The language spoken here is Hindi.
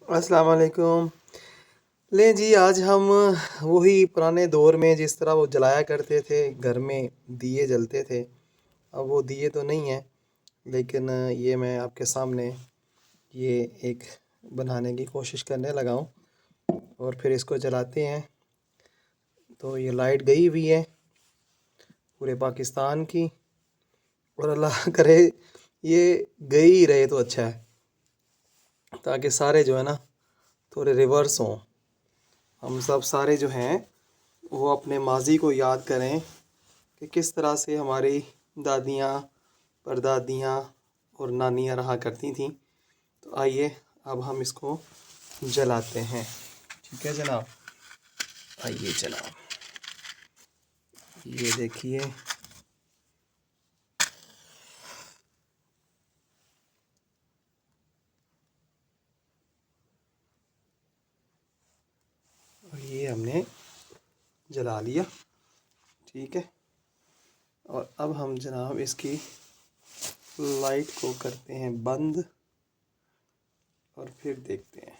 अस्सलाम वालेकुम। ले जी, आज हम वही पुराने दौर में जिस तरह वो जलाया करते थे, घर में दिए जलते थे। अब वो दिए तो नहीं हैं, लेकिन ये मैं आपके सामने ये एक बनाने की कोशिश करने लगा हूँ और फिर इसको जलाते हैं। तो ये लाइट गई हुई है पूरे पाकिस्तान की, और अल्लाह करे ये गई ही रहे तो अच्छा है, ताकि सारे जो है ना थोड़े रिवर्स हों। हम सब सारे जो हैं वो अपने माज़ी को याद करें कि किस तरह से हमारी दादियाँ, परदादियाँ और नानियाँ रहा करती थीं। तो आइए अब हम इसको जलाते हैं। ठीक है जनाब, आइए जनाब, ये देखिए। और ये हमने जला लिया। ठीक है, और अब हम जनाब इसकी लाइट को करते हैं बंद और फिर देखते हैं।